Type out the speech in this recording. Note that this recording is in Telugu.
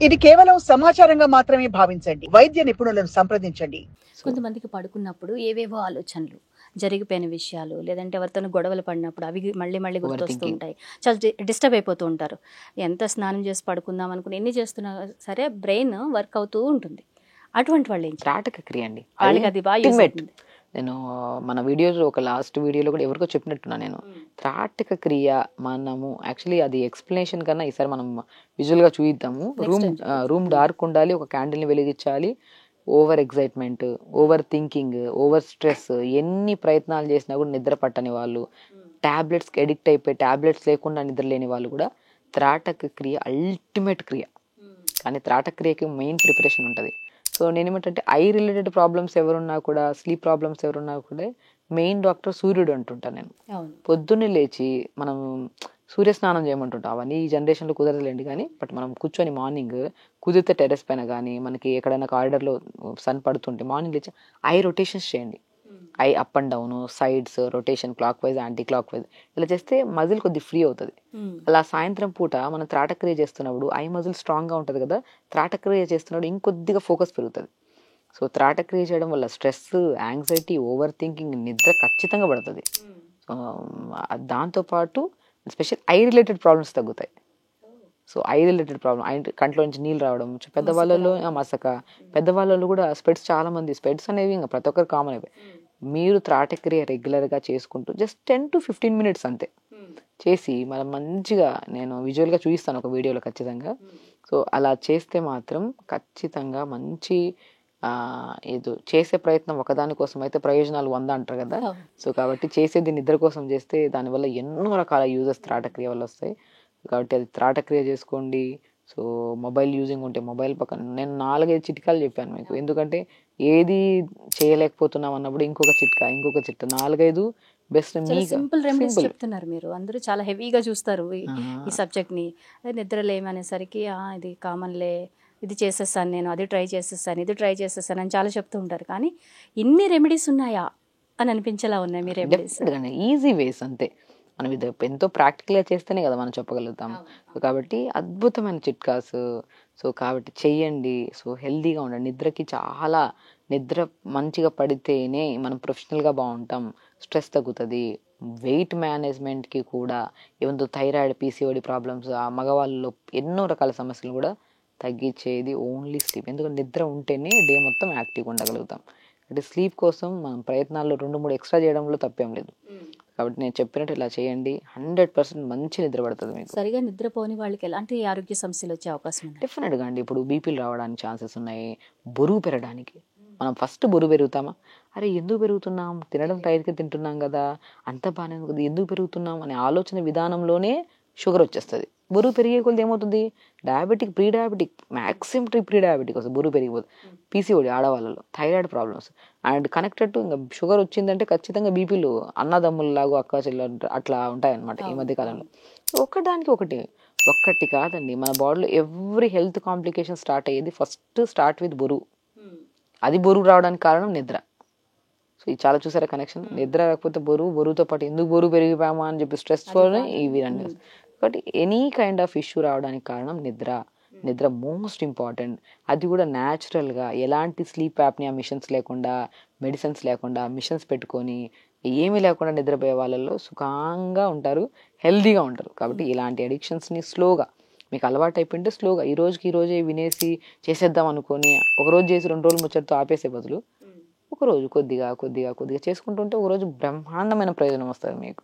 ఇది కేవలం సమాచారంగా మాత్రమే భావించండి. వైద్య నిపుణులను సంప్రదించండి. కొంతమందికి పడుకున్నప్పుడు ఏవేవో ఆలోచనలు, జరిగిపోయిన విషయాలు, లేదంటే ఎవరితోనో గొడవలు పడినప్పుడు అవి మళ్ళీ మళ్ళీ గుర్తొస్తూ ఉంటాయి. చాలా డిస్టర్బ్ అయిపోతూ ఉంటారు. ఎంత స్నానం చేసి పడుకుందాం అనుకుని ఎన్ని చేస్తున్నా సరే బ్రెయిన్ వర్క్ అవుతూ ఉంటుంది. అటువంటి వాళ్ళు ఏం త్రాటక క్రియ అండి, వాళ్ళకి అది బాగా యూజ్ అవుతుంది. నేను మన వీడియోలో ఒక లాస్ట్ వీడియోలో కూడా ఎవరికో చెప్పినట్టున్నా నేను. త్రాటక క్రియ మనము యాక్చువల్లీ అది ఎక్స్ప్లెనేషన్ కన్నా ఈసారి మనం విజువల్గా చూద్దాము. రూమ్ డార్క్ ఉండాలి, ఒక క్యాండిల్ని వెలిగించాలి. Over excitement, over thinking, over stress, ఎన్ని ప్రయత్నాలు చేసినా కూడా నిద్ర పట్టని వాళ్ళు, ట్యాబ్లెట్స్కి ఎడిక్ట్ అయిపోయి ట్యాబ్లెట్స్ లేకుండా నిద్ర లేని వాళ్ళు కూడా త్రాటక క్రియ అల్టిమేట్ క్రియ. కానీ త్రాటక క్రియకి మెయిన్ ప్రిపరేషన్ ఉంటుంది. సో నేనేమంటే ఐ రిలేటెడ్ ప్రాబ్లమ్స్ ఎవరున్నా కూడా, స్లీప్ ప్రాబ్లమ్స్ ఎవరున్నా కూడా మెయిన్ డాక్టర్ సూర్యుడు అంటుంటాను నేను. పొద్దున్నే లేచి మనం సూర్య స్నానం చేయమంటుంటాం. అవన్నీ ఈ జనరేషన్లో కుదరదులేండి, కానీ బట్ మనం కూర్చొని మార్నింగ్ కుదిరితే టెరెస్ పైన కానీ మనకి ఎక్కడైనా కారిడార్లో సన్ పడుతుంటే మార్నింగ్ లేచి ఐ రొటేషన్స్ చేయండి. I up and down, sides rotation, clock wise, anti clock wise ఇలా చేస్తే మజిల్ కొద్ది ఫ్రీ అవుతుంది. అలా సాయంత్రం పూట మనం త్రాటక్రియ చేస్తున్నప్పుడు ఐ మజిల్ స్ట్రాంగ్గా ఉంటుంది కదా, త్రాటక్రియ చేస్తున్నప్పుడు ఇంకొద్దిగా ఫోకస్ పెరుగుతుంది. సో త్రాటక్రియ చేయడం వల్ల స్ట్రెస్, యాంగ్జైటీ, ఓవర్ థింకింగ్, నిద్ర ఖచ్చితంగా పడుతుంది. దాంతోపాటు స్పెషల్ ఐ రిలేటెడ్ ప్రాబ్లమ్స్ తగ్గుతాయి. సో ఐ రిలేటెడ్ ప్రాబ్లమ్, కంట్లో నుంచి నీళ్ళు రావడం, పెద్దవాళ్ళలో మసక, పెద్దవాళ్ళలో కూడా స్పెడ్స్, చాలా మంది స్పెడ్స్ అనేవి ఇంకా ప్రతి ఒక్కరు కామన్ అయిపోయి. మీరు త్రాటక్రియ రెగ్యులర్గా చేసుకుంటూ జస్ట్ 10 to 15 minutes అంతే చేసి మనం మంచిగా, నేను విజువల్గా చూపిస్తాను ఒక వీడియోలో ఖచ్చితంగా. సో అలా చేస్తే మాత్రం ఖచ్చితంగా మంచి ఏదో చేసే ప్రయత్నం ఒకదాని కోసం అయితే ప్రయోజనాలు 100 అంటారు కదా. సో కాబట్టి చేసేది నిద్ర కోసం చేస్తే దానివల్ల ఎన్నో రకాల యూజెస్ త్రాటక్రియ వల్ల వస్తాయి. కాబట్టి అది త్రాటక్రియ చేసుకోండి. సో మొబైల్ యూజింగ్ ఉంటే మొబైల్ పక్కన, నేను 4-5 చిట్కాలు చెప్పాను మీకు. ఎందుకంటే ఏది చేయలేకపోతున్నాం అన్నప్పుడు ఇంకొక చిట్కా 4-5 బెస్ట్. సింపుల్ రెమెడీస్ చెప్తున్నారు మీరు. అందరూ చాలా హెవీగా చూస్తారు ఈ సబ్జెక్ట్ని. అదే నిద్రలేమనేసరికి ఇది కామన్లే, ఇది చేసేసాను నేను, అది ట్రై చేసేసాను, ఇది ట్రై చేసేసాను అని చాలా చెప్తూ ఉంటారు. కానీ ఇన్ని రెమెడీస్ ఉన్నాయా అని అనిపించేలా ఉన్నాయి మీ రెమెడీస్. ఈజీ వేస్ అంతే. మనం ఇది ఎంతో ప్రాక్టికల్గా చేస్తేనే కదా మనం చెప్పగలుగుతాం. సో కాబట్టి అద్భుతమైన చిట్కాస్. సో కాబట్టి చెయ్యండి. సో హెల్దీగా ఉండండి. నిద్రకి చాలా, నిద్ర మంచిగా పడితేనే మనం ప్రొఫెషనల్గా బాగుంటాం, స్ట్రెస్ తగ్గుతుంది. వెయిట్ మేనేజ్మెంట్కి కూడా ఏమంతో థైరాయిడ్, పీసీఓడి ప్రాబ్లమ్స్, ఆ మగవాళ్ళలో ఎన్నో రకాల సమస్యలు కూడా తగ్గించేది ఓన్లీ స్లీప్. ఎందుకంటే నిద్ర ఉంటేనే డే మొత్తం యాక్టివ్గా ఉండగలుగుతాం. అంటే స్లీప్ కోసం మనం ప్రయత్నాల్లో 2-3 ఎక్స్ట్రా చేయడంలో తప్పేం లేదు. కాబట్టి నేను చెప్పినట్టు ఇలా చేయండి, 100% మంచి నిద్ర పడుతుంది మీకు. సరిగా నిద్రపోని వాళ్ళకి ఎలాంటి ఆరోగ్య సమస్యలు వచ్చే అవకాశం ఉంది? డెఫినెట్గా అండి. ఇప్పుడు బీపీలు రావడానికి ఛాన్సెస్ ఉన్నాయి, బరువు పెరగడానికి. మనం ఫస్ట్ బరువు పెరుగుతామా, అరే ఎందుకు పెరుగుతున్నాం, తినడం టైర్కి తింటున్నాం కదా, అంత బాగానే ఉంది కదా, ఎందుకు పెరుగుతున్నాం అనే ఆలోచన విధానంలోనే షుగర్ వచ్చేస్తుంది. బరువు పెరిగే కొద్ది ఏమవుతుంది, diabetic, pre diabetic, maximum pre diabetic వస్తుంది, బరువు పెరిగిపోతుంది. పీసీఓడి ఆడవాళ్ళలో, thyroid problems and connected to ఇంకా షుగర్ వచ్చిందంటే ఖచ్చితంగా బీపీలు అన్నదమ్ముల్లాగా అక్క చెల్లెలు అట్లా ఉంటాయన్నమాట ఈ మధ్య కాలంలో. ఒకదానికి ఒక్కటి కాదండి, మన బాడీలో ఎవ్రీ హెల్త్ కాంప్లికేషన్ స్టార్ట్ అయ్యేది ఫస్ట్ స్టార్ట్ విత్ బరువు. అది బరువు రావడానికి కారణం నిద్ర. సో ఇది చాలా చూసారా కనెక్షన్. నిద్ర రాకపోతే బరువుతో పాటు ఎందుకు బరువు పెరిగిపోయామా అని చెప్పి స్ట్రెస్లోనే ఇవి రండి. కాబట్టి ఎనీ కైండ్ ఆఫ్ ఇష్యూ రావడానికి కారణం నిద్ర మోస్ట్ ఇంపార్టెంట్. అది కూడా న్యాచురల్గా, ఎలాంటి స్లీప్ యాప్నియా మిషన్స్ లేకుండా, మెడిసిన్స్ లేకుండా, మిషన్స్ పెట్టుకొని ఏమీ లేకుండా నిద్రపోయే వాళ్ళల్లో సుఖంగా ఉంటారు, హెల్దీగా ఉంటారు. కాబట్టి ఇలాంటి అడిక్షన్స్ని స్లోగా, మీకు అలవాటు అయిపోయింటే స్లోగా ఈ రోజే వినేసి చేసేద్దాం అనుకొని ఒకరోజు చేసి 2 రోజులు ముచ్చటతో ఆపేసే బదులు ఒకరోజు కొద్దిగా చేసుకుంటుంటే ఒకరోజు బ్రహ్మాండమైన ప్రయోజనం వస్తుంది మీకు.